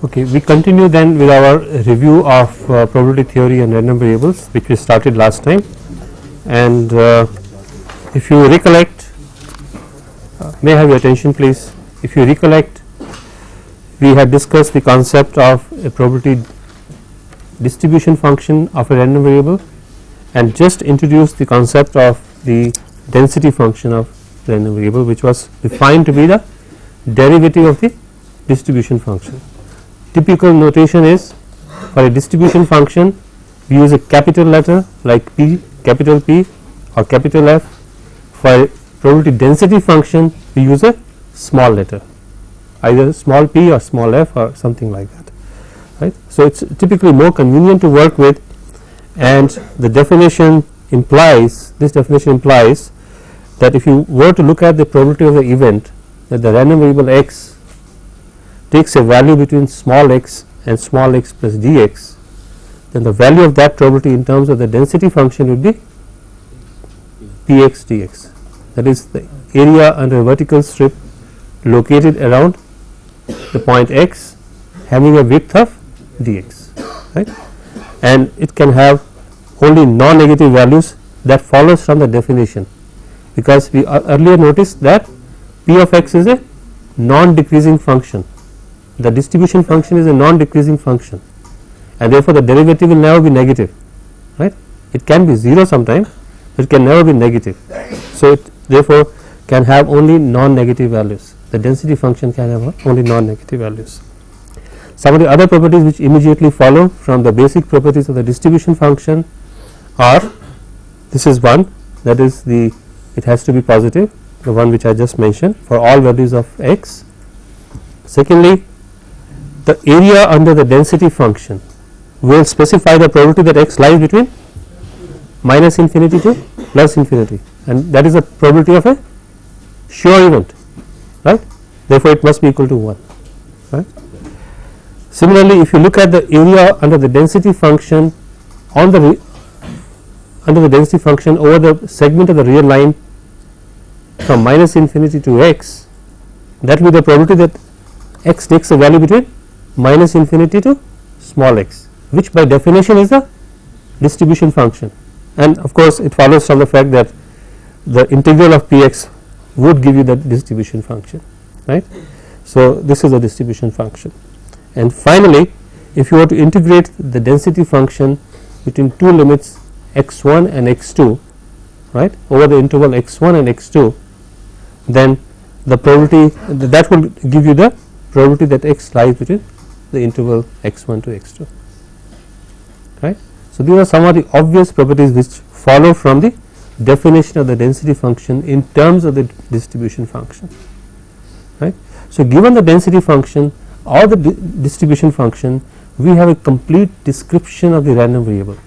Okay, we continue then with our review of probability theory and random variables, which we started last time. And if you recollect, may I have your attention please. If you recollect, we had discussed the concept of a probability distribution function of a random variable and just introduced the concept of the density function of random variable, which was defined to be the derivative of the distribution function. Typical notation is, for a distribution function we use a capital letter like P, capital P or capital F. For a probability density function we use a small letter, either small p or small f or something like that, right. So, it is typically more convenient to work with, and the definition implies, this definition implies that if you were to look at the probability of the event that the random variable x takes a value between small x and small x plus dx, then the value of that probability in terms of the density function would be px dx, that is the area under a vertical strip located around the point x having a width of dx, right, and it can have only non-negative values. That follows from the definition, because we earlier noticed that p of x is a non-decreasing function, the distribution function is a non-decreasing function, and therefore the derivative will never be negative, right. It can be 0 sometime, but it can never be negative. So, it therefore can have only non-negative values, the density function can have only non-negative values. Some of the other properties which immediately follow from the basic properties of the distribution function are, this is one, that is the, it has to be positive, the one which I just mentioned for all values of x. Secondly, the area under the density function will specify the probability that x lies between minus infinity to plus infinity, and that is a probability of a sure event, right. Therefore, it must be equal to 1, right. Similarly, if you look at the area under the density function on the under the density function over the segment of the real line from minus infinity to x, that will be the probability that x takes a value between minus infinity to small x, which by definition is the distribution function, and of course, it follows from the fact that the integral of px would give you that distribution function, right. So, this is a distribution function. And finally, if you were to integrate the density function between two limits x1 and x2, right, over the interval x1 and x2, then the probability that will give you the probability that x lies between the interval x1 to x2, right. So, these are some of the obvious properties which follow from the definition of the density function in terms of the distribution function, right. So, given the density function or the distribution function, we have a complete description of the random variable,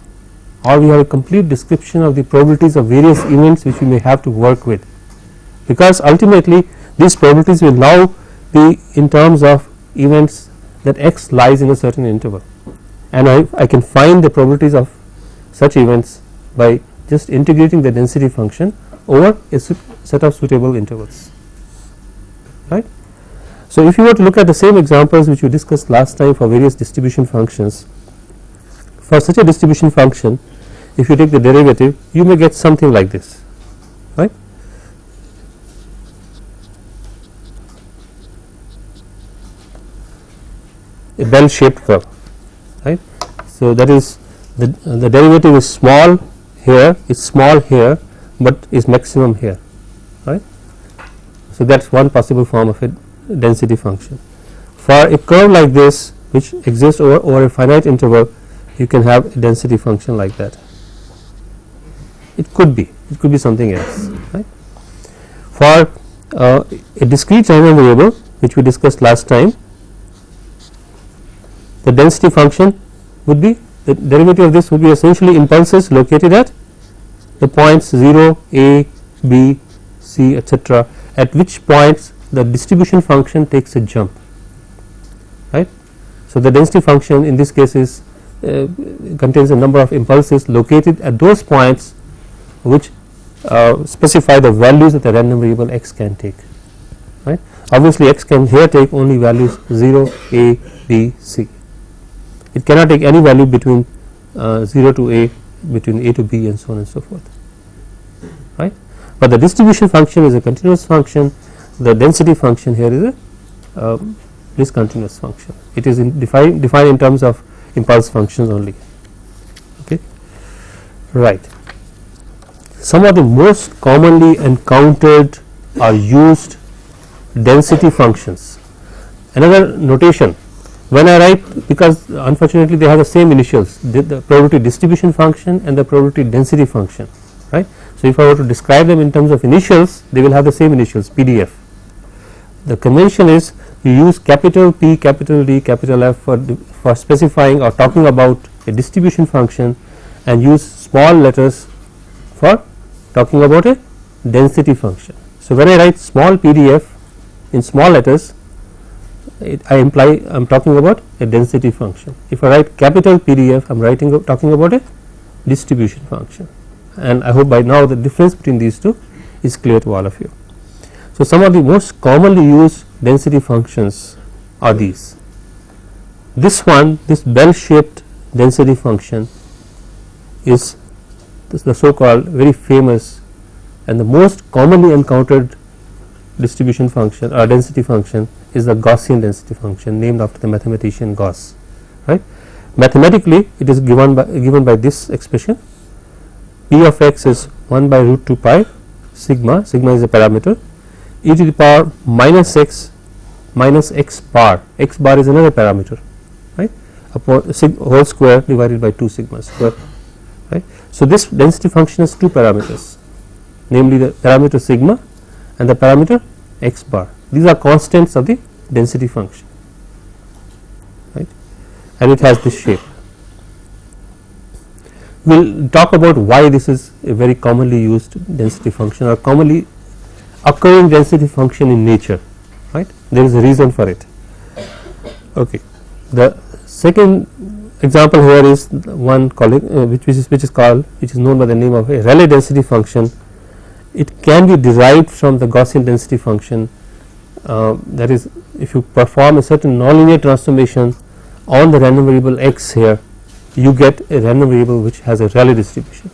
or we have a complete description of the probabilities of various events which we may have to work with, because ultimately these probabilities will now be in terms of events that x lies in a certain interval, and I can find the probabilities of such events by just integrating the density function over a set of suitable intervals, right. So, if you were to look at the same examples which we discussed last time for various distribution functions, for such a distribution function, if you take the derivative, you may get something like this, right. A bell shaped curve, right. So, that is the derivative is small here, is small here, but is maximum here, right. So, that is one possible form of a density function. For a curve like this which exists over a finite interval, you can have a density function like that. It could be something else, right. For a discrete random variable which we discussed last time, the density function would be, the derivative of this would be essentially impulses located at the points 0, a, b, c, etc., at which points the distribution function takes a jump, right. So, the density function in this case is contains a number of impulses located at those points which specify the values that the random variable x can take, right. obviously x can here take only values 0, a, b, c. It cannot take any value between 0 to a, between a to b, and so on and so forth, right. But the distribution function is a continuous function, the density function here is a discontinuous function. It is defined in terms of impulse functions only, okay. Right. Some of the most commonly encountered or used density functions. Another notation, when I write, because unfortunately they have the same initials, the probability distribution function and the probability density function, right. So, if I were to describe them in terms of initials, they will have the same initials, PDF. The convention is you use capital P, capital D, capital F for specifying or talking about a distribution function, and use small letters for talking about a density function. So, when I write small PDF in small letters, I am talking about a density function. If I write capital PDF, I am talking about a distribution function, and I hope by now the difference between these two is clear to all of you. So, some of the most commonly used density functions are these. This one, this bell shaped density function, is the so called very famous and the most commonly encountered distribution function or density function is the Gaussian density function, named after the mathematician Gauss, right. Mathematically it is given by this expression, P of x is 1 by root 2 pi sigma, sigma is a parameter, e to the power minus x bar, x bar is another parameter, right, upon whole square divided by 2 sigma square, right. So, this density function has two parameters, namely the parameter sigma and the parameter x bar. These are constants of the density function, right, and it has this shape. We will talk about why this is a very commonly used density function or commonly occurring density function in nature, right. There is a reason for it. Okay. The second example here is one which is known by the name of a Rayleigh density function. It can be derived from the Gaussian density function, that is, if you perform a certain nonlinear transformation on the random variable x here, you get a random variable which has a Rayleigh distribution,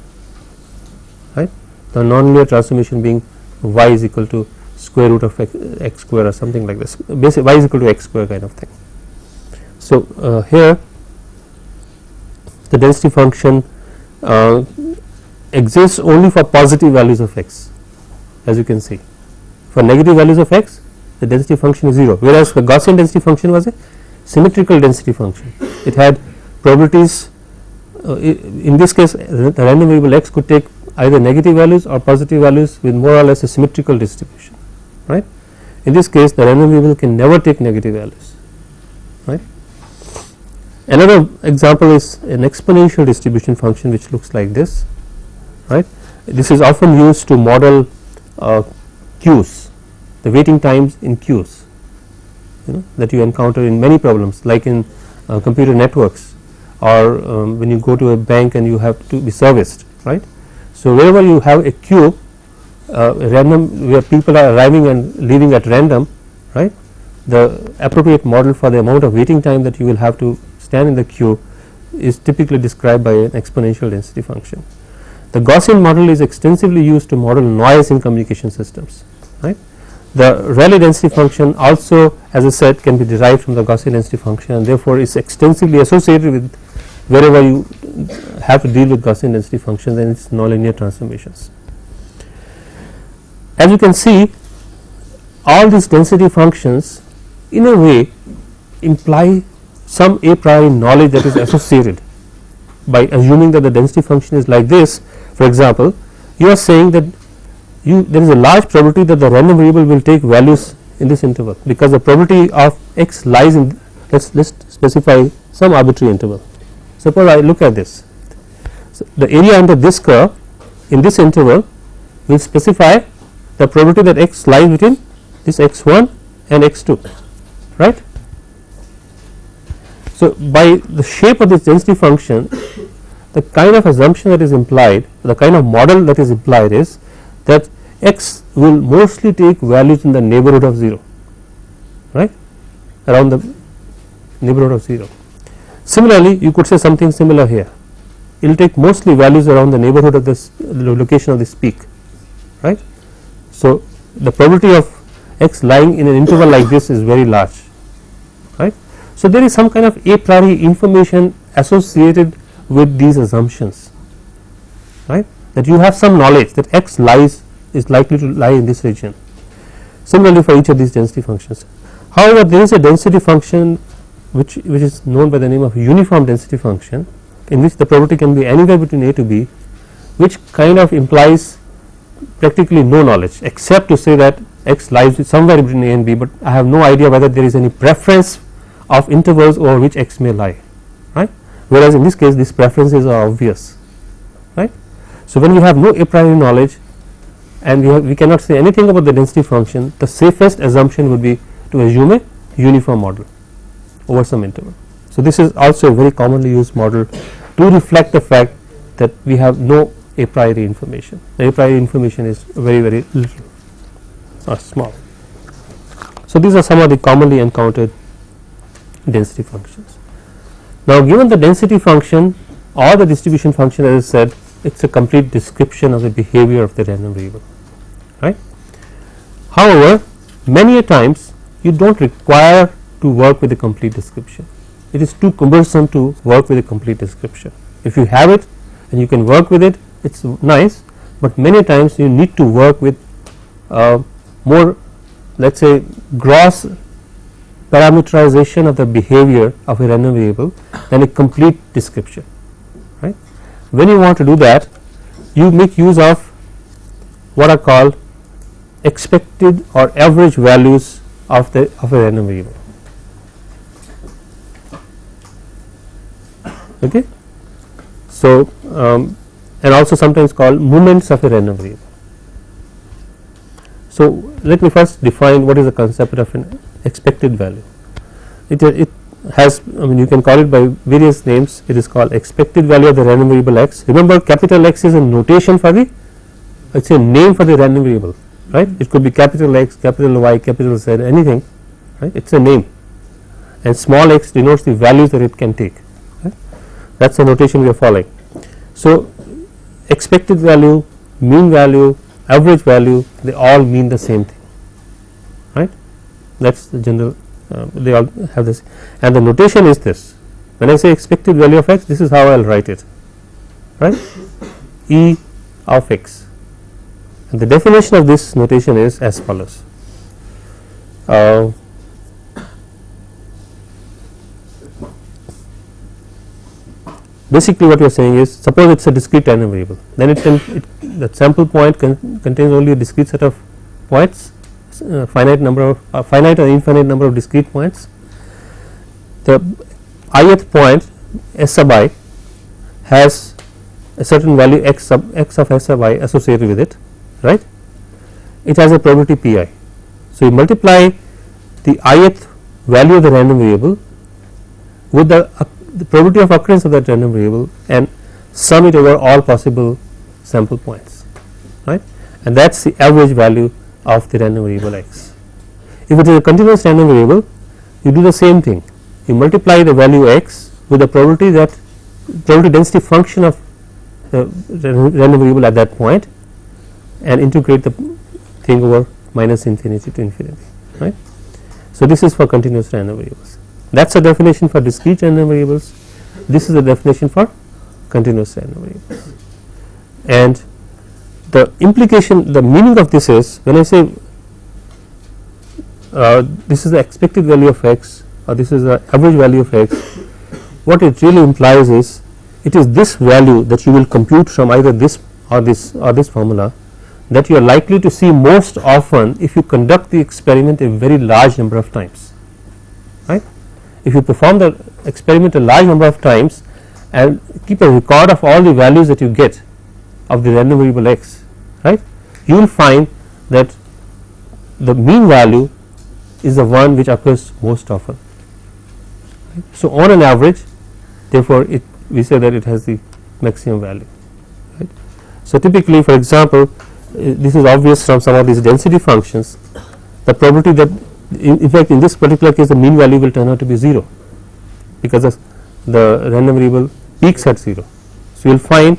right. The nonlinear transformation being y is equal to square root of x square or something like this, basically y is equal to x square kind of thing. So, here the density function exists only for positive values of x, as you can see. For negative values of x, the density function is 0, whereas the Gaussian density function was a symmetrical density function. It had probabilities, in this case the random variable x could take either negative values or positive values with more or less a symmetrical distribution, right. In this case the random variable can never take negative values, right. Another example is an exponential distribution function which looks like this, right. This is often used to model queues, the waiting times in queues, that you encounter in many problems, like in computer networks, or when you go to a bank and you have to be serviced, right. So, wherever you have a queue, random, where people are arriving and leaving at random, right, the appropriate model for the amount of waiting time that you will have to stand in the queue is typically described by an exponential density function. The Gaussian model is extensively used to model noise in communication systems, right. The Rayleigh density function also, as I said, can be derived from the Gaussian density function, and therefore is extensively associated with wherever you have to deal with Gaussian density functions and its nonlinear transformations. As you can see, all these density functions in a way imply some a priori knowledge that is associated. By assuming that the density function is like this, for example, you are saying that there is a large probability that the random variable will take values in this interval, because the probability of x lies in, let's specify some arbitrary interval. Suppose I look at this. So, the area under this curve in this interval will specify the probability that x lies between this x1 and x2, right. So, by the shape of this density function, the kind of assumption that is implied, the kind of model that is implied is that x will mostly take values in the neighborhood of 0, right, around the neighborhood of 0. Similarly, you could say something similar here. It will take mostly values around the neighborhood of this location of this peak, right. So, the probability of x lying in an interval like this is very large, right. So, there is some kind of a priori information associated with these assumptions, right, that you have some knowledge that x is likely to lie in this region. Similarly, for each of these density functions. However, there is a density function which is known by the name of uniform density function, in which the probability can be anywhere between a to b, which kind of implies practically no knowledge except to say that x lies somewhere between a and b, but I have no idea whether there is any preference of intervals over which x may lie, right, whereas in this case these preferences are obvious, right. So, when we have no a priori knowledge and we cannot say anything about the density function, the safest assumption would be to assume a uniform model over some interval. So, this is also a very commonly used model to reflect the fact that we have no a priori information. The a priori information is very little or small. So, these are some of the commonly encountered density functions. Now, given the density function or the distribution function, as I said, it is a complete description of the behavior of the random variable, right. However, many a times you do not require to work with a complete description. It is too cumbersome to work with a complete description. If you have it and you can work with it, it is nice, but many times you need to work with more, let us say, gross parameterization of the behavior of a random variable than a complete description, right. When you want to do that, you make use of what are called expected or average values of a random variable. Okay. So, and also sometimes called moments of a random variable. So, let me first define what is the concept of an expected value. It has, I mean, you can call it by various names. It is called expected value of the random variable x. Remember, capital X is a notation for the, it is a name for the random variable, right. It could be capital X, capital Y, capital Z, anything, right. It is a name, and small x denotes the values that it can take, right. That is the notation we are following. So, expected value, mean value, average value, they all mean the same thing, right. That is the general, they all have this, and the notation is this. When I say expected value of x, this is how I will write it, right, E of x, and the definition of this notation is as follows. Basically what you are saying is, suppose it is a discrete random variable, then it can, the sample point contains only a discrete set of points, finite or infinite number of discrete points. The ith point s sub I has a certain value x of s sub I associated with it, right. It has a probability pi. So, you multiply the ith value of the random variable with the probability of occurrence of that random variable and sum it over all possible sample points, right, and that is the average value of the random variable x. If it is a continuous random variable, you do the same thing, you multiply the value x with the probability density function of the random variable at that point and integrate the thing over minus infinity to infinity, right. So, this is for continuous random variables. That is the definition for discrete random variables. This is the definition for continuous random variables. And the implication, the meaning of this is, when I say this is the expected value of x or this is the average value of x, what it really implies is, it is this value that you will compute from either this or this formula that you are likely to see most often if you conduct the experiment a very large number of times, right. If you perform the experiment a large number of times and keep a record of all the values that you get of the random variable x, right, you will find that the mean value is the one which occurs most often, right. So, on an average, therefore, we say that it has the maximum value, right. So, typically, for example, this is obvious from some of these density functions, the probability that in fact, in this particular case the mean value will turn out to be 0, because the random variable peaks at 0. So, you will find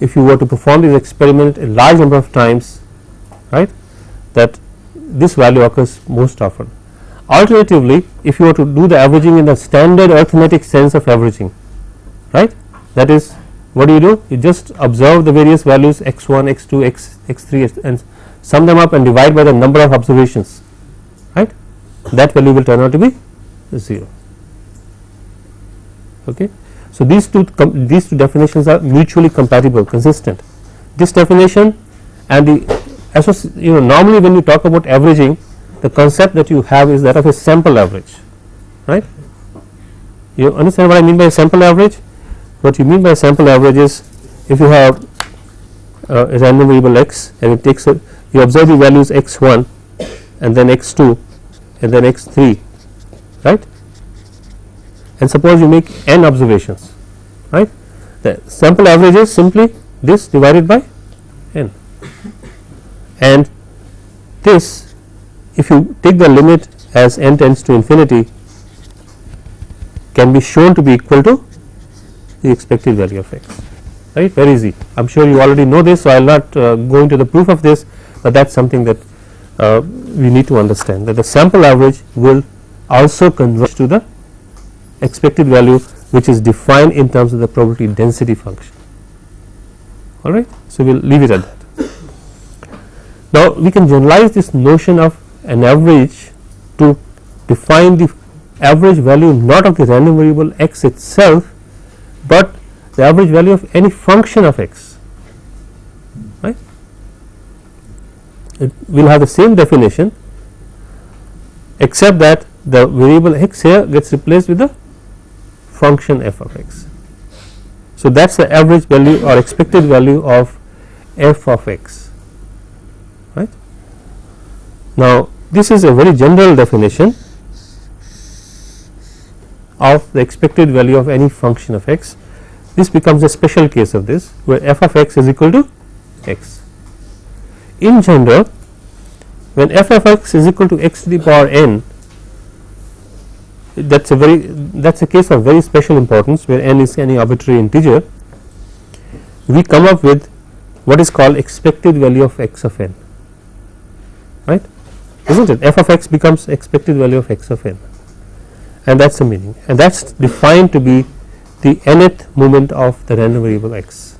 if you were to perform this experiment a large number of times, right, that this value occurs most often. Alternatively, if you were to do the averaging in the standard arithmetic sense of averaging, right, that is, what do? You just observe the various values x1, x2, x3 and sum them up and divide by the number of observations, right, that value will turn out to be 0. Okay. So, these two definitions are mutually compatible, consistent. This definition and the normally when you talk about averaging, the concept that you have is that of a sample average, right. You understand what I mean by a sample average? What you mean by a sample average is, if you have a random variable x and it takes you observe the values x1 and then x2 and then x3, right, and suppose you make n observations, right, the sample average is simply this divided by n, and this, if you take the limit as n tends to infinity, can be shown to be equal to the expected value of x, right, very easy. I am sure you already know this, so I will not go into the proof of this, but that is something that we need to understand, that the sample average will also converge to the expected value, which is defined in terms of the probability density function. All right. So, we will leave it at that. Now, we can generalize this notion of an average to define the average value not of the random variable x itself, but the average value of any function of x, right. It will have the same definition, except that the variable x here gets replaced with the function f of x. So, that is the average value or expected value of f of x, right. Now, this is a very general definition of the expected value of any function of x. This becomes a special case of this, where f of x is equal to x. In general, when f of x is equal to x to the power n, that is a case of very special importance, where n is any arbitrary integer. We come up with what is called expected value of x of n, right, isn't it? F of x becomes expected value of x of n, and that is the meaning, and that is defined to be the nth moment of the random variable x.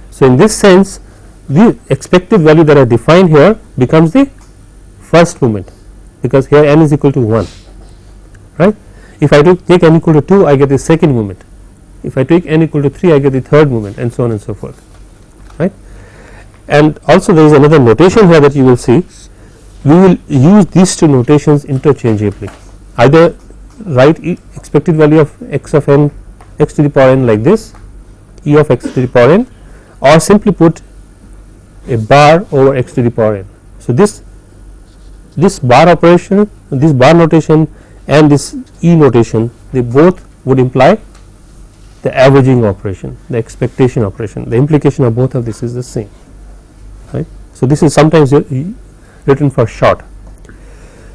So, in this sense, the expected value that I defined here becomes the first moment, because here n is equal to 1, right. If I take n equal to 2, I get the second moment. If I take n equal to 3, I get the third moment, and so on and so forth, right. And also there is another notation here that you will see. We will use these two notations interchangeably, either write expected value of x of n, x to the power n like this, e of x to the power n, or simply put a bar over x to the power n. So, this bar operation, this bar notation and this e notation, they both would imply the averaging operation, the expectation operation. The implication of both of this is the same, right. So, this is sometimes written for short.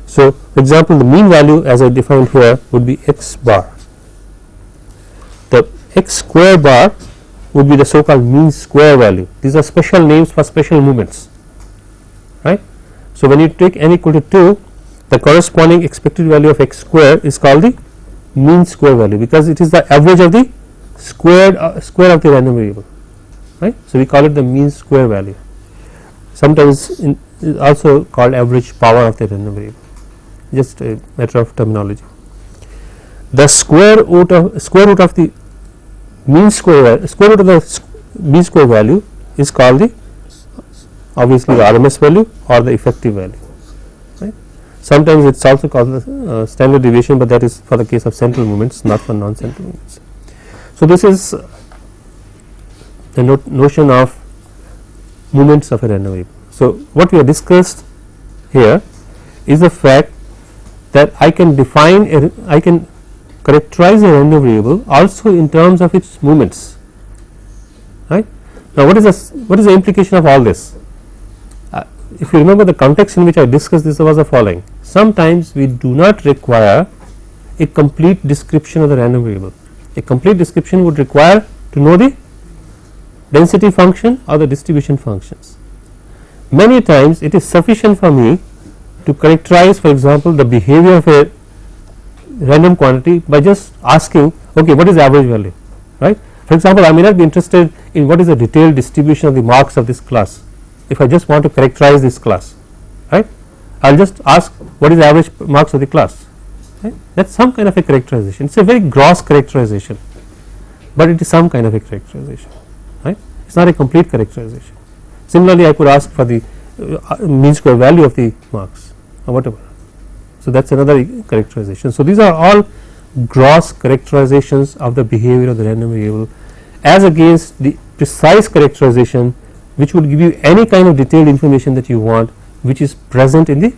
So, for example, the mean value as I defined here would be x bar. The x square bar would be the so called mean square value. These are special names for special moments, right. So, when you take n equal to 2, the corresponding expected value of x square is called the mean square value, because it is the average of the square of the random variable, right. So, we call it the mean square value. Sometimes it is also called average power of the random variable, just a matter of terminology. The square root of the mean square of the mean square value is called the obviously the RMS value or the effective value, right. Sometimes it is also called the standard deviation, but that is for the case of central movements, not for non-central movements. So, this is the notion of moments of a random variable. So, what we have discussed here is the fact that I can characterize a random variable also in terms of its moments, right. Now, what is the implication of all this? If you remember, the context in which I discussed this was the following. sometimes we do not require a complete description of the random variable. A complete description would require to know the density function or the distribution functions. Many times it is sufficient for me to characterize, for example, the behavior of a random quantity by just asking, okay, what is the average value, right. For example, I may not be interested in what is the detailed distribution of the marks of this class. If I just want to characterize this class, right, I will just ask what is the average marks of the class, right. That is some kind of a characterization. It is a very gross characterization, but it is some kind of a characterization, right. It is not a complete characterization. Similarly, I could ask for the mean square value of the marks or whatever. So, that is another characterization. So, these are all gross characterizations of the behavior of the random variable as against the precise characterization which would give you any kind of detailed information that you want, which is present in the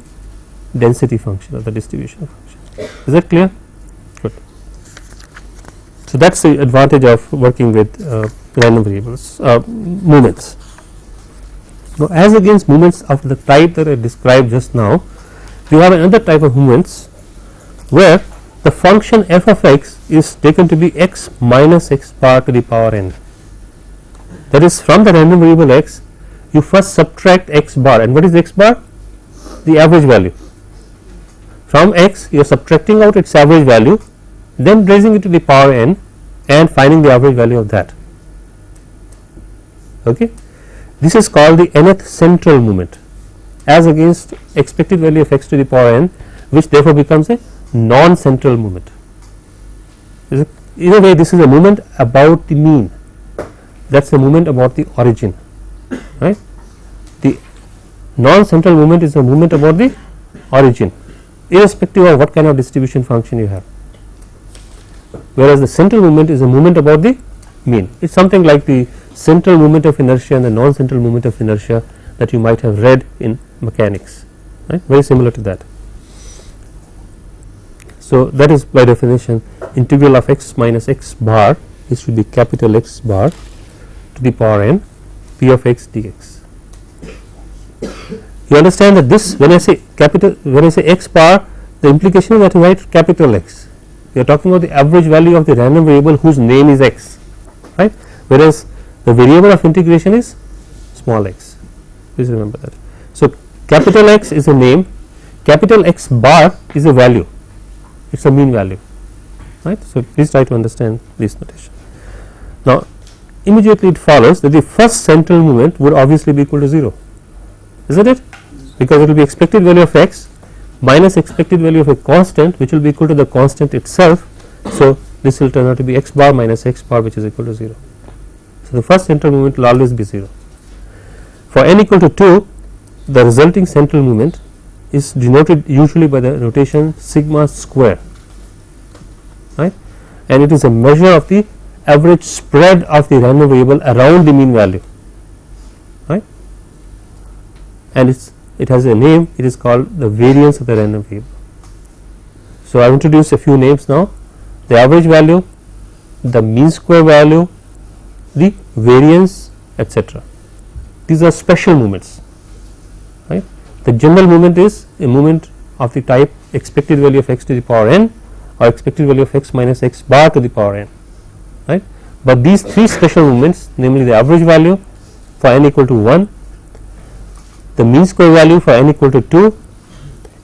density function or the distribution function. Is that clear? Good. So, that is the advantage of working with random variables, movements. Now, as against movements of the type that I described just now, we have another type of movements where the function f of x is taken to be x minus x bar to the power n. That is, from the random variable x, you first subtract x bar, and what is x bar? The average value. From x, you are subtracting out its average value, then raising it to the power n and finding the average value of that. Okay. This is called the nth central movement as against expected value of x to the power n, which therefore becomes a non-central movement. In a way, this is a movement about the mean, that is a movement about the origin, right. The non-central movement is a movement about the origin, irrespective of what kind of distribution function you have, whereas the central movement is a movement about the mean. It is something like the central moment of inertia and the non-central moment of inertia that you might have read in mechanics, right, very similar to that. So, that is by definition integral of x minus x bar, this will be capital X bar to the power n p of x dx. You understand that this, when I say x bar, the implication is that you write capital X. We are talking about the average value of the random variable whose name is x, right, whereas the variable of integration is small x. Please remember that. So, capital X is a name, capital X bar is a value, it is a mean value, right. So, please try to understand this notation. Now, immediately it follows that the first central movement would obviously be equal to 0, is not it, because it will be expected value of x minus expected value of a constant, which will be equal to the constant itself. So, this will turn out to be x bar minus x bar, which is equal to 0. So, the first central movement will always be 0. For n equal to 2, the resulting central movement is denoted usually by the notation sigma square, right, and it is a measure of the average spread of the random variable around the mean value, right, and it has a name, it is called the variance of the random variable. So, I have introduced a few names now: the average value, the mean square value, the variance, etc. These are special movements, right. The general movement is a movement of the type expected value of x to the power n or expected value of x minus x bar to the power n, right. But these three special movements, namely the average value for n equal to 1, the mean square value for n equal to 2,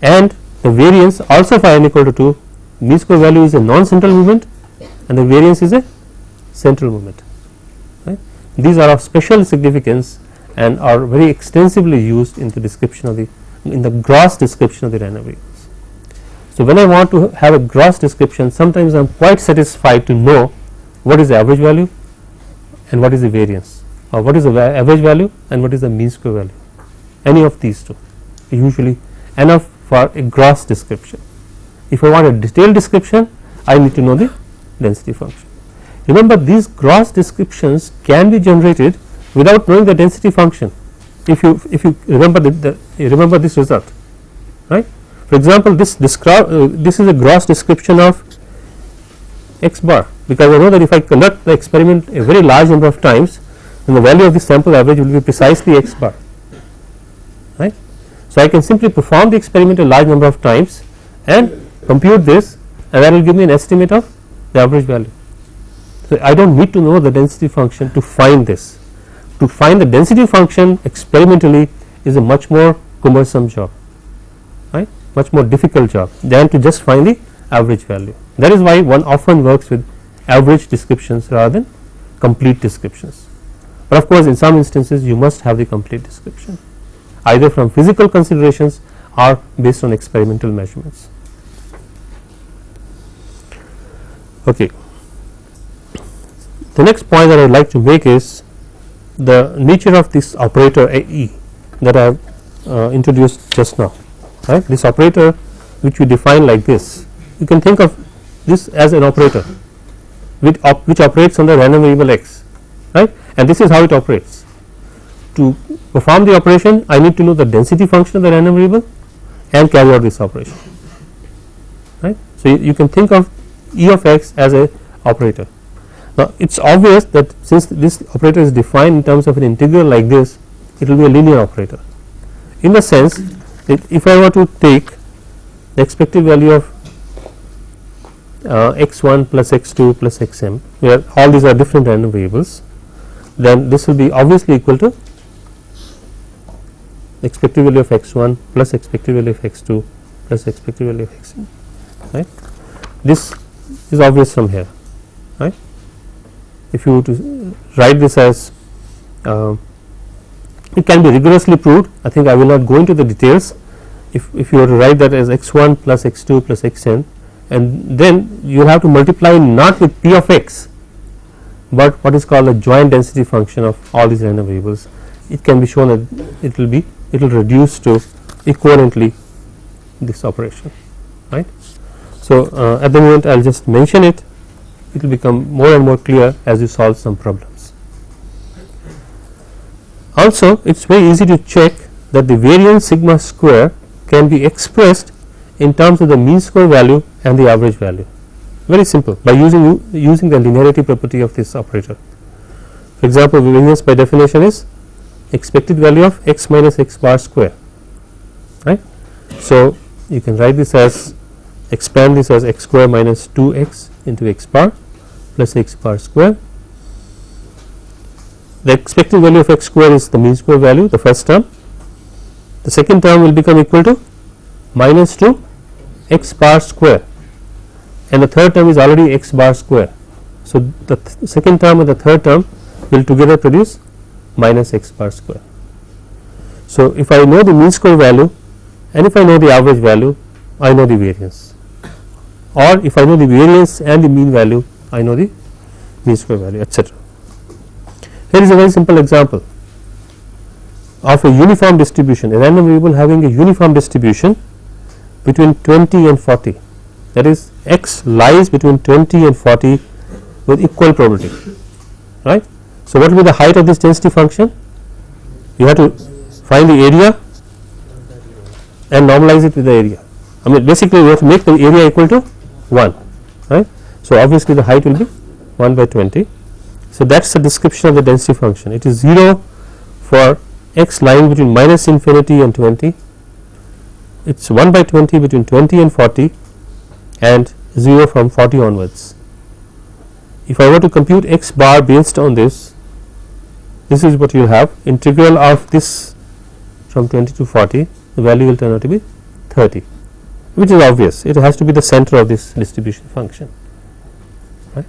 and the variance also for n equal to 2. Mean square value is a non-central movement and the variance is a central movement, right. These are of special significance and are very extensively used in the description of the gross description of the random variables. So, when I want to have a gross description, sometimes I am quite satisfied to know what is the average value and what is the variance, or what is the average value and what is the mean square value. Any of these two usually enough for a gross description. If I want a detailed description, I need to know the density function. Remember, these gross descriptions can be generated without knowing the density function. If you remember remember this result, right. For example, this is a gross description of x bar, because I know that if I conduct the experiment a very large number of times, then the value of the sample average will be precisely x bar, right. So, I can simply perform the experiment a large number of times and compute this, and that will give me an estimate of the average value. So, I do not need to know the density function to find this. To find the density function experimentally is a much more cumbersome job, right, much more difficult job than to just find the average value. That is why one often works with average descriptions rather than complete descriptions. But of course, in some instances you must have the complete description, either from physical considerations or based on experimental measurements. Okay. The next point that I would like to make is the nature of this operator E that I have introduced just now, right. This operator which we define like this, you can think of this as an operator which operates on the random variable x, right, and this is how it operates. To perform the operation, I need to know the density function of the random variable and carry out this operation, right. So, you can think of E of x as a operator. Now, it is obvious that since this operator is defined in terms of an integral like this, it will be a linear operator, in the sense that if I were to take the expected value of x1 plus x2 plus xm, where all these are different random variables, then this will be obviously equal to expected value of x1 plus expected value of x2 plus expected value of xm, right. This is obvious from here, right. If you were to write this as it can be rigorously proved, I think I will not go into the details. If you were to write that as x1 plus x2 plus xn, and then you will have to multiply not with p of x, but what is called a joint density function of all these random variables. It can be shown that it will reduce to equivalently this operation, right. So, at the moment I will just mention it, it will become more and more clear as you solve some problems. Also, it is very easy to check that the variance sigma square can be expressed in terms of the mean square value and the average value, very simple, by using the linearity property of this operator. For example, variance by definition is expected value of x minus x bar square, right. So, you can write this as, expand this as x square minus 2x into x bar plus x bar square. The expected value of x square is the mean square value, the first term. The second term will become equal to minus 2 x bar square, and the third term is already x bar square. So, the second term and the third term will together produce minus x bar square. So, if I know the mean square value and if I know the average value, I know the variance, or if I know the variance and the mean value, I know the mean square value, etc. Here is a very simple example of a uniform distribution, a random variable having a uniform distribution between 20 and 40, that is x lies between 20 and 40 with equal probability, right. So, what will be the height of this density function? You have to find the area and normalize it with the area. I mean, basically we have to make the area equal to 1, right. So, obviously the height will be 1 by 20. So, that is the description of the density function. It is 0 for x lying between minus infinity and 20, it is 1 by 20 between 20 and 40, and 0 from 40 onwards. If I were to compute x bar based on this, this is what you will have, integral of this from 20 to 40, the value will turn out to be 30, which is obvious, it has to be the center of this distribution function, right.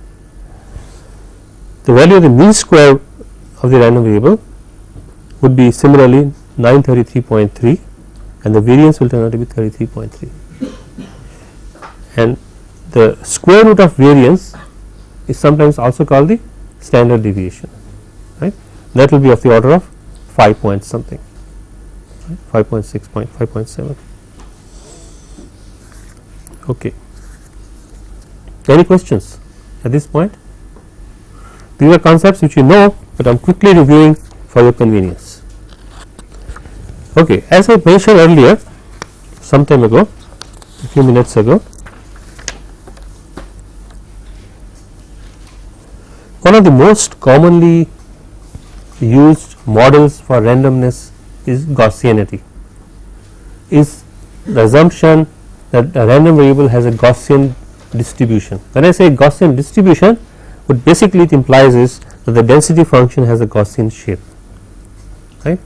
The value of the mean square of the random variable would be similarly 933.3, and the variance will turn out to be 33.3, and the square root of variance is sometimes also called the standard deviation, right. That will be of the order of 5 point something, right? 5.6 point, 5.7. Okay. Any questions at this point? These are concepts which you know, but I am quickly reviewing for your convenience. Okay. As I mentioned earlier, some time ago, a few minutes ago, one of the most commonly used models for randomness is Gaussianity. is the assumption that a random variable has a Gaussian distribution. When I say Gaussian distribution, what basically it implies is that the density function has a Gaussian shape, right.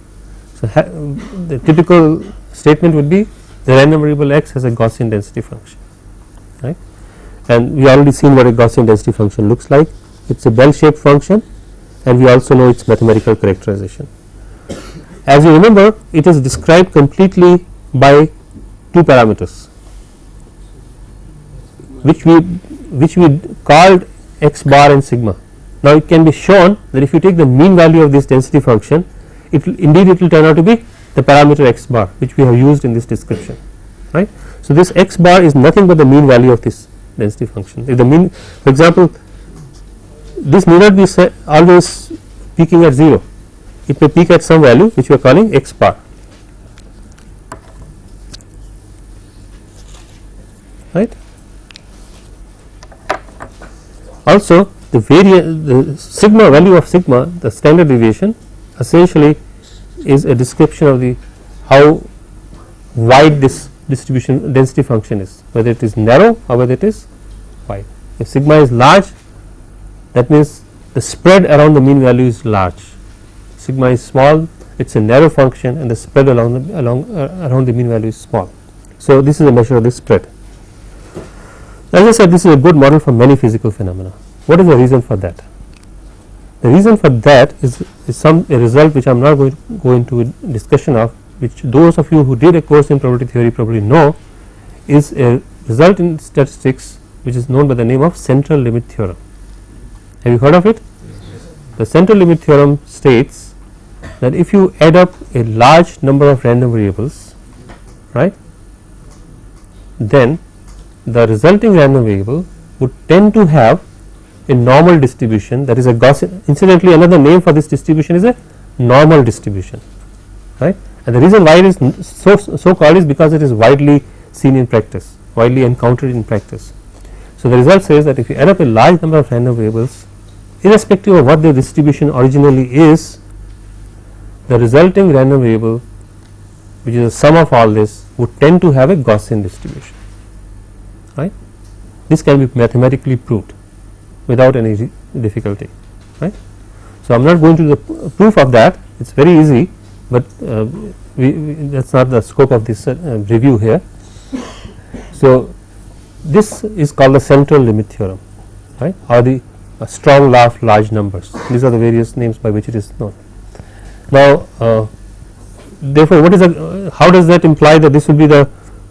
So, the typical statement would be the random variable x has a Gaussian density function, right, and we already seen what a Gaussian density function looks like. It is a bell shaped function, and we also know its mathematical characterization. As you remember, it is described completely by two parameters, which we called x bar and sigma. Now, it can be shown that if you take the mean value of this density function, it will turn out to be the parameter x bar, which we have used in this description, right. So, this x bar is nothing but the mean value of this density function. If the mean, for example, this may not be always peaking at 0, it may peak at some value which we are calling x bar, right. Also, the sigma value of sigma, the standard deviation, essentially is a description of the how wide this distribution density function is, whether it is narrow or whether it is wide. If sigma is large, that means the spread around the mean value is large. Sigma is small, it is a narrow function, and the spread around the mean value is small. So, this is a measure of the spread. As I said, this is a good model for many physical phenomena. What is the reason for that? The reason for that is a result which I am not going to go into discussion of, which those of you who did a course in probability theory probably know, is a result in statistics which is known by the name of central limit theorem. Have you heard of it? The central limit theorem states that if you add up a large number of random variables, right, then the resulting random variable would tend to have a normal distribution, that is a Gaussian. Incidentally, another name for this distribution is a normal distribution, right, and the reason why it is so called is because it is widely seen in practice, widely encountered in practice. So, the result says that if you add up a large number of random variables, irrespective of what the distribution originally is, the resulting random variable, which is the sum of all this, would tend to have a Gaussian distribution, right. This can be mathematically proved without any difficulty, right. So, I am not going to the proof of that, it is very easy, but that is not the scope of this review here. So, this is called the central limit theorem, right, or the strong law of large numbers. These are the various names by which it is known. Now, therefore, what is how does that imply that this will be the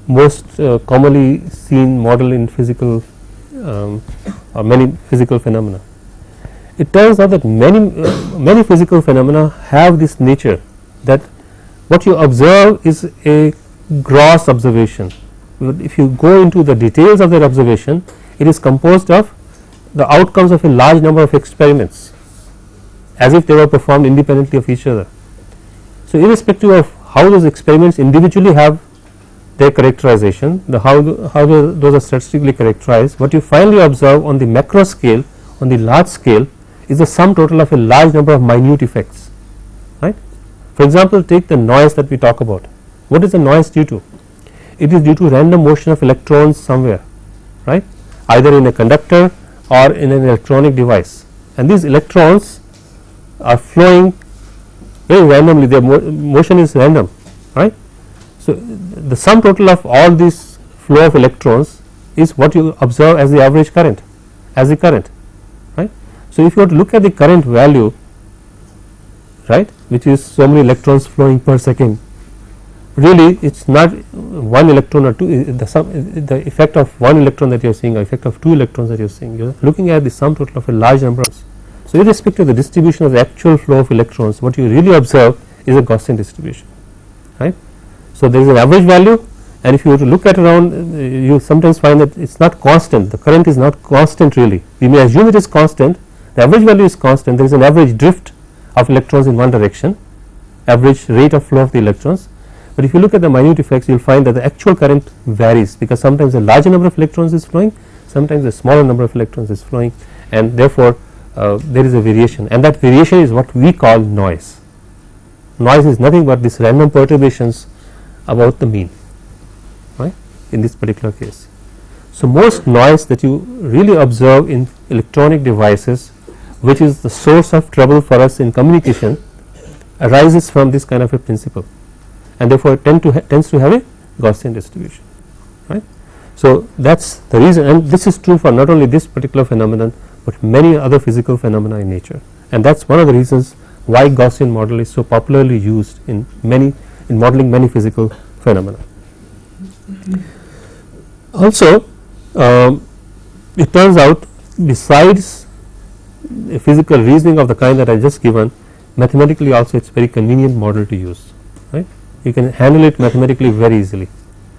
most commonly seen model in physical or many physical phenomena? It turns out that many physical phenomena have this nature, that what you observe is a gross observation. If you go into the details of that observation, it is composed of the outcomes of a large number of experiments, as if they were performed independently of each other. So, irrespective of how those experiments individually have their characterization, how those are statistically characterized, what you finally observe on the macro scale, on the large scale, is the sum total of a large number of minute effects, right. For example, take the noise that we talk about. What is the noise due to? It is due to random motion of electrons somewhere, right, either in a conductor or in an electronic device, and these electrons are flowing very randomly, their motion is random, right. So, the sum total of all this flow of electrons is what you observe as the average current, as the current, right. So, if you were to look at the current value, right, which is so many electrons flowing per second, really it is not one electron or two, the effect of one electron that you are seeing or effect of two electrons that you are seeing, you are looking at the sum total of a large number of. So, irrespective of the distribution of the actual flow of electrons, what you really observe is a Gaussian distribution, right. So, there is an average value, and if you were to look at around, you sometimes find that it is not constant, the current is not constant really. We may assume it is constant, the average value is constant, there is an average drift of electrons in one direction, average rate of flow of the electrons. But if you look at the minute effects, you will find that the actual current varies, because sometimes a larger number of electrons is flowing, sometimes a smaller number of electrons is flowing, and therefore, there is a variation, and that variation is what we call noise. Noise is nothing but these random perturbations about the mean. in this particular case. So, most noise that you really observe in electronic devices, which is the source of trouble for us in communication, arises from this kind of a principle, and therefore tends to have a Gaussian distribution, right. So, that is the reason, and this is true for not only this particular phenomenon, but many other physical phenomena in nature, and that is one of the reasons why Gaussian model is so popularly used in modeling many physical phenomena. Also, it turns out, besides a physical reasoning of the kind that I just given, mathematically also it is very convenient model to use, right. You can handle it mathematically very easily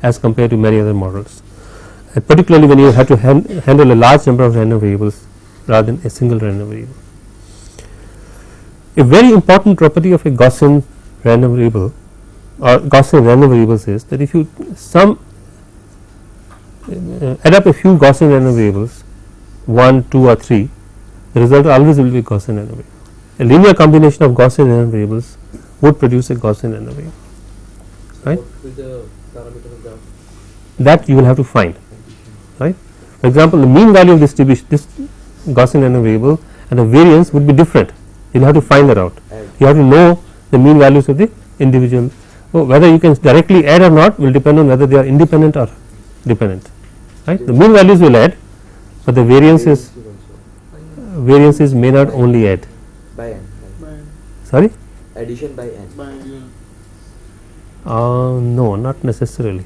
as compared to many other models, and particularly when you have to handle a large number of random variables rather than a single random variable. A very important property of a Gaussian random variable or Gaussian random variables is that if you add up a few Gaussian random variables, 1, 2 or 3, the result always will be Gaussian random variable. A linear combination of Gaussian random variables would produce a Gaussian random variable, right. What will the parameter of graph? That you will have to find, right. For example, the mean value of distribution, this Gaussian random variable and the variance would be different. You will have to find that out. You have to know the mean values of the individual. Whether you can directly add or not will depend on whether they are independent or dependent, right. The mean values will add, but the variances may not only add. By n. Sorry? Addition by n. No, not necessarily.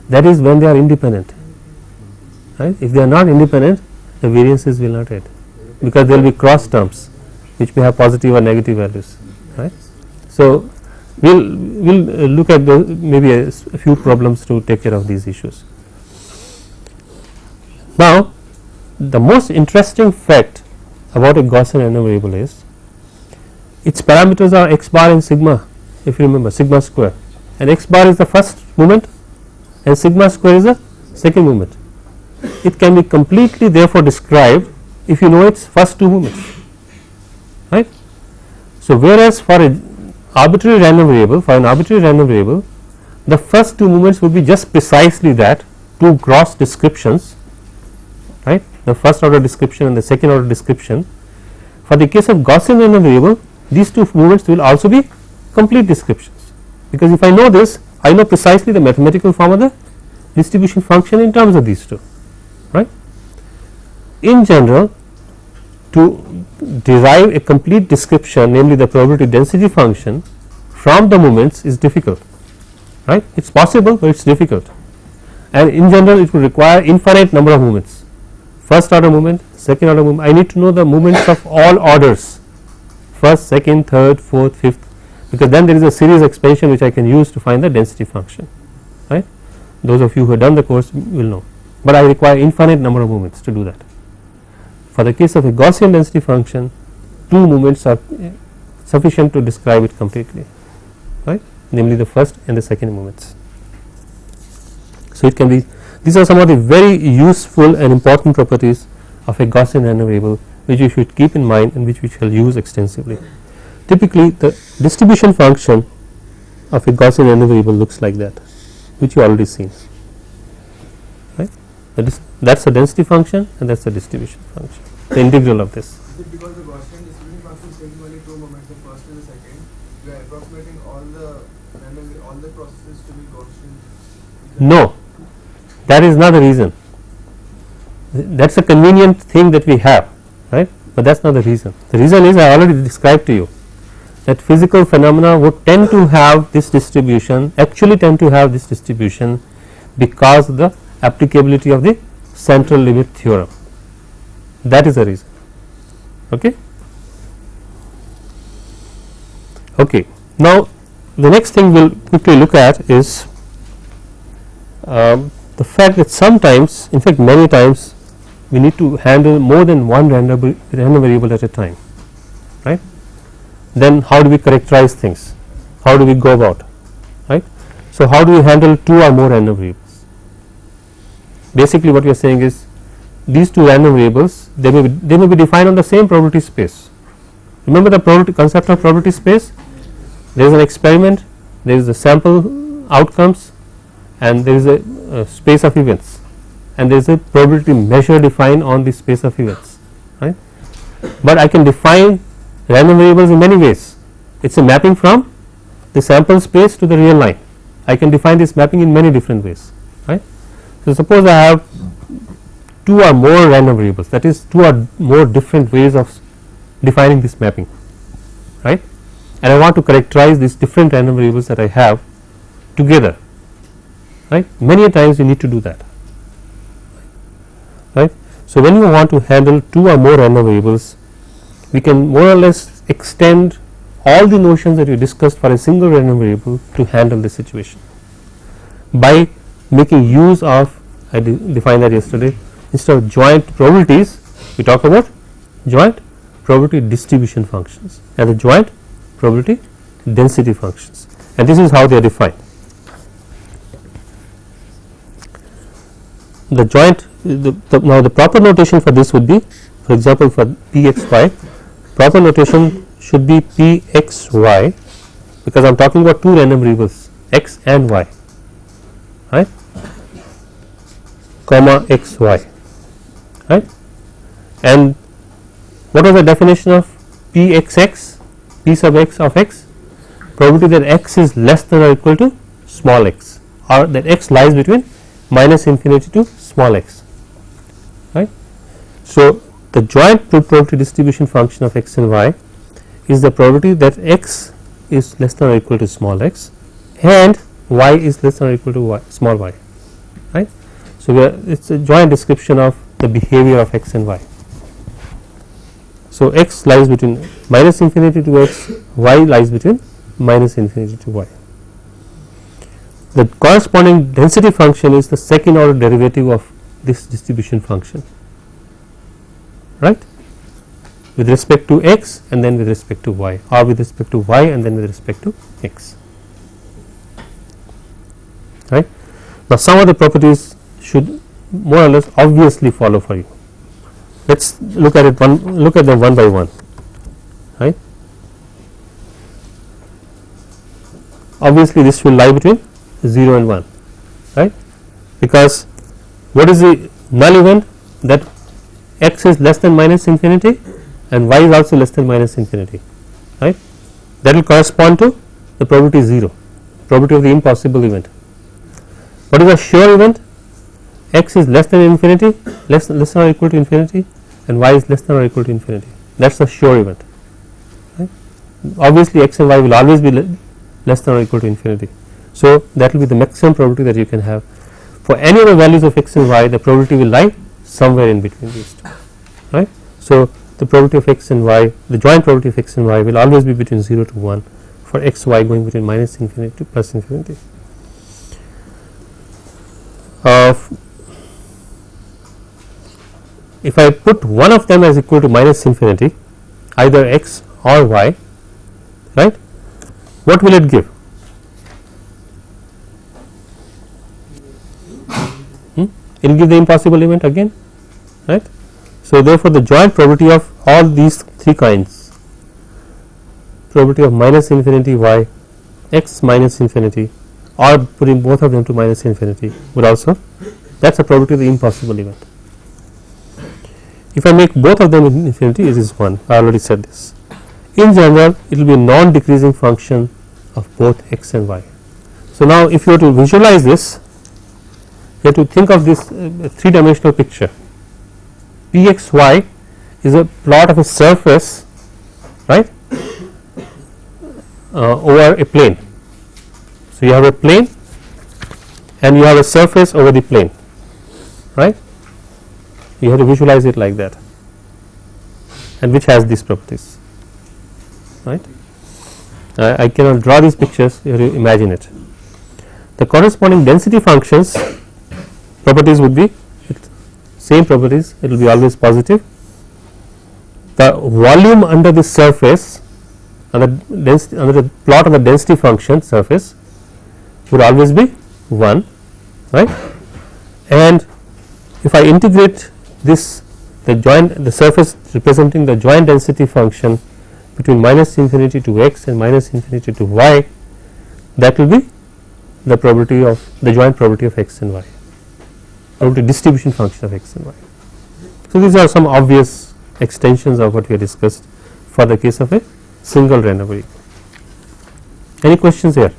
That is when they are independent, right. If they are not independent, the variances will not add, because there will be cross terms which may have positive or negative values, right. So, we will look at maybe a few problems to take care of these issues. Now, the most interesting fact about a Gaussian random variable is its parameters are x bar and sigma, if you remember, sigma square, and x bar is the first moment and sigma square is the second moment. It can be completely therefore described if you know its first two moments, right. So, whereas for an arbitrary random variable, the first two moments would be just precisely that, two gross descriptions, right, the first order description and the second order description. For the case of Gaussian random variable, these two moments will also be complete descriptions, because if I know this, I know precisely the mathematical form of the distribution function in terms of these two, right. In general, to derive a complete description, namely the probability density function from the moments, is difficult, right. It is possible, but it is difficult, and in general it will require infinite number of moments, first order moment, second order moment. I need to know the moments of all orders, first, second, third, fourth, fifth, because then there is a series expansion which I can use to find the density function, right. Those of you who have done the course will know, but I require infinite number of moments to do that. For the case of a Gaussian density function, two moments are sufficient to describe it completely, right, namely the first and the second moments. So, it can be, these are some of the very useful and important properties of a Gaussian random variable which you should keep in mind and which we shall use extensively. Typically, the distribution function of a Gaussian random variable looks like that, which you already seen, right. That is the density function and that is the distribution function, the integral of this. Is it because the Gaussian distribution function is taking only two moments, the first and the second, we are approximating all the processes to be Gaussian? No, that is not the reason. That is a convenient thing that we have, right, but that is not the reason. The reason is, I already described to you that physical phenomena would tend to have this distribution, actually tend to have this distribution, because of the applicability of the central limit theorem. That is the reason. Okay. Okay. Now, the next thing we will quickly look at is the fact that sometimes, in fact many times, we need to handle more than one random variable at a time, right. Then how do we characterize things, how do we go about, right. So, how do we handle two or more random variables? Basically what we are saying is, these two random variables, they may be defined on the same probability space. Remember the probability concept of probability space? There is an experiment, there is the sample outcomes, and there is a space of events, and there is a probability measure defined on the space of events, right. But I can define random variables in many ways. It is a mapping from the sample space to the real line. I can define this mapping in many different ways, right. So, suppose I have 2 or more random variables, that is 2 or more different ways of defining this mapping, right, and I want to characterize these different random variables that I have together, right. Many a times you need to do that, right. So, when you want to handle 2 or more random variables, we can more or less extend all the notions that we discussed for a single random variable to handle this situation by making use of, I defined that yesterday, instead of joint probabilities we talk about joint probability distribution functions and the joint probability density functions, and this is how they are defined. The joint now the proper notation for this would be, for example, for Pxy, proper notation should be Pxy, because I am talking about 2 random variables x and y, right, comma xy, right. And what was the definition of Pxx, P sub x of x? Probability that x is less than or equal to small x, or that x lies between minus infinity to small x, right. So, the joint probability distribution function of x and y is the probability that x is less than or equal to small x and y is less than or equal to y, small y, right. So, it is a joint description of the behavior of x and y. So, x lies between minus infinity to x, y lies between minus infinity to y. The corresponding density function is the second order derivative of this distribution function, right, with respect to x and then with respect to y, or with respect to y and then with respect to x, right. Now, some of the properties should more or less obviously follow for you. Let us look at them one by one, right. Obviously, this will lie between 0 and 1, right, because what is the null event? That x is less than minus infinity and y is also less than minus infinity, right. That will correspond to the probability 0, probability of the impossible event. What is a sure event? X is less than infinity, less than or equal to infinity, and y is less than or equal to infinity. That is the sure event, right. Obviously, x and y will always be less than or equal to infinity. So, that will be the maximum probability that you can have. For any of the values of x and y, the probability will lie somewhere in between these two, right. So, the probability of x and y, the joint probability of x and y will always be between 0 to 1 for x y going between minus infinity to plus infinity. If I put one of them as equal to minus infinity, either x or y, right, what will it give? It will give the impossible event again, right. So, therefore, the joint probability of all these 3 kinds, probability of minus infinity y, x minus infinity, or putting both of them to minus infinity would also, that is a probability of the impossible event. If I make both of them infinity, it is 1. I already said this. In general, it will be a non-decreasing function of both x and y. So, now if you were to visualize this, you have to think of this 3-dimensional picture. Pxy is a plot of a surface, right, over a plane. So, you have a plane and you have a surface over the plane, right. You have to visualize it like that, and which has these properties, right. I cannot draw these pictures, you have to imagine it. The corresponding density functions properties would be same properties, it will be always positive. The volume under the surface under the plot of the density function surface would always be 1, right. And if I integrate this, the surface representing the joint density function between minus infinity to x and minus infinity to y, that will be the probability of the joint probability of x and y, probability distribution function of x and y. So, these are some obvious extensions of what we have discussed for the case of a single random variable. Any questions here?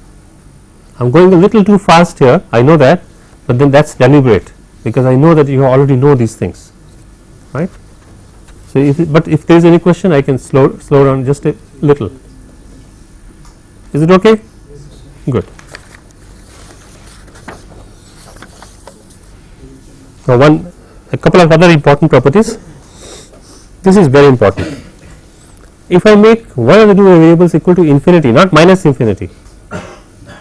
I am going a little too fast here, I know that, but then that is deliberate, because I know that you already know these things, right. So, if there is any question, I can slow down just a little. Is it okay? Good. Now, a couple of other important properties. This is very important. If I make one of the two variables equal to infinity, not minus infinity,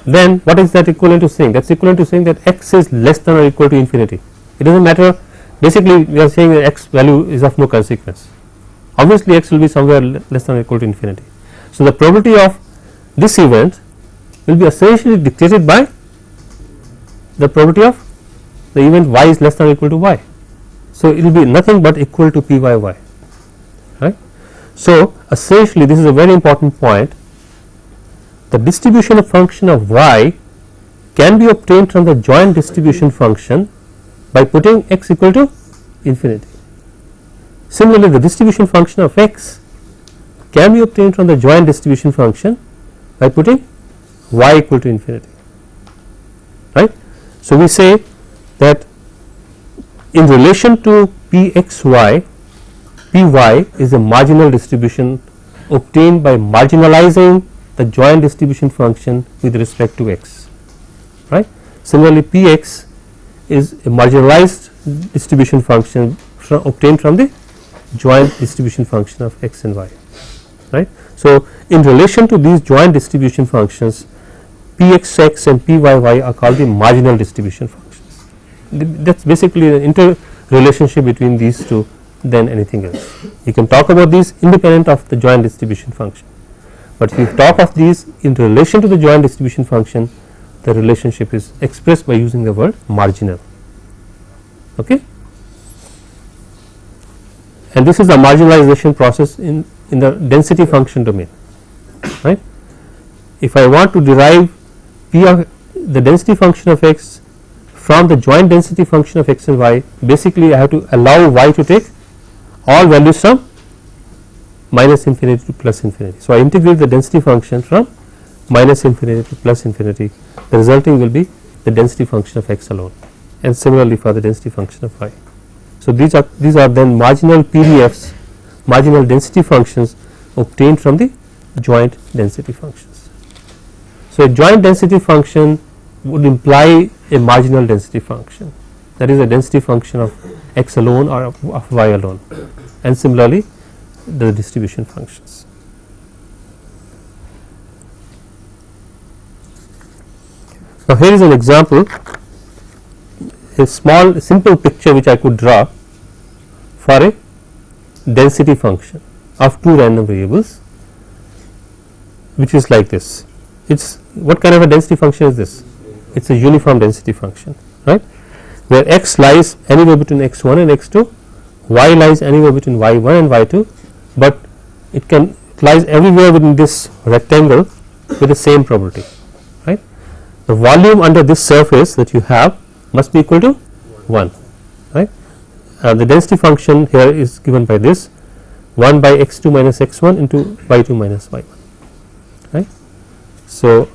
then what is that equivalent to saying? That is equivalent to saying that x is less than or equal to infinity. It does not matter, basically we are saying that x value is of no consequence. Obviously, x will be somewhere less than or equal to infinity. So, the probability of this event will be essentially dictated by the probability of the event y is less than or equal to y. So, it will be nothing but equal to p by y, right. So, essentially this is a very important point. The distribution function of y can be obtained from the joint distribution function by putting x equal to infinity. Similarly, the distribution function of x can be obtained from the joint distribution function by putting y equal to infinity, right. So, we say that in relation to pxy, py is a marginal distribution obtained by marginalizing the joint distribution function with respect to x, right. Similarly, px is a marginalized distribution function obtained from the joint distribution function of x and y, right. So, in relation to these joint distribution functions, pxx and pyy are called the marginal distribution functions. That is basically the interrelationship between these two than anything else. You can talk about these independent of the joint distribution function, but if you talk of these in relation to the joint distribution function, the relationship is expressed by using the word marginal. Okay? And this is the marginalization process in the density function domain, right. If I want to derive p of the density function of x from the joint density function of x and y, basically I have to allow y to take all values from minus infinity to plus infinity. So, I integrate the density function from minus infinity to plus infinity, the resulting will be the density function of x alone, and similarly for the density function of y. So, these are then marginal PDFs, marginal density functions obtained from the joint density functions. So, a joint density function would imply a marginal density function, that is a density function of x alone or of y alone, and similarly the distribution functions. Now, here is an example, a small simple picture which I could draw for a density function of two random variables, which is like this. It's what kind of a density function is this? It is a uniform density function, right, where x lies anywhere between x1 and x2, y lies anywhere between y1 and y2, but it lies everywhere within this rectangle with the same probability, right. The volume under this surface that you have must be equal to 1, right. The density function here is given by this 1 by x2 minus x1 into y2 minus y1, right. So,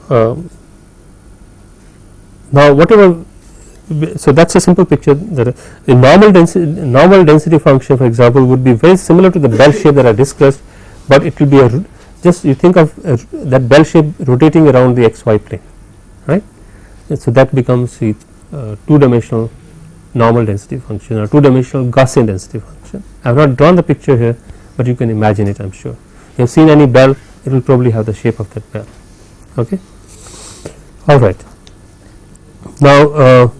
now whatever, so that is a simple picture, that a normal density function, for example, would be very similar to the bell shape that I discussed, but it will be just you think of that bell shape rotating around the xy plane, right. And so, that becomes the two-dimensional normal density function or two-dimensional Gaussian density function. I have not drawn the picture here, but you can imagine it, I am sure. You have seen any bell, it will probably have the shape of that bell. Okay. All right. Now,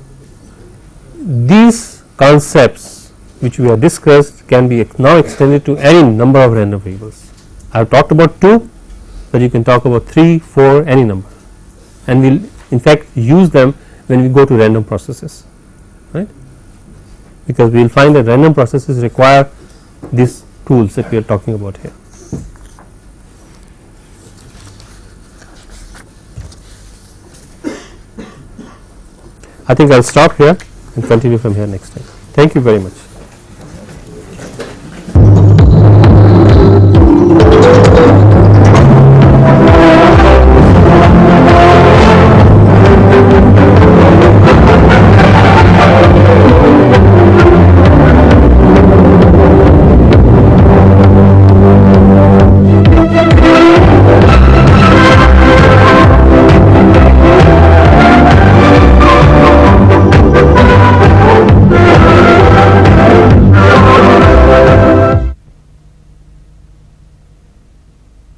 these concepts which we have discussed can be now extended to any number of random variables. I have talked about 2, but you can talk about 3, 4, any number, and we will in fact use them when we go to random processes, right, because we will find that random processes require these tools that we are talking about here. I think I will stop here and continue from here next time. Thank you very much.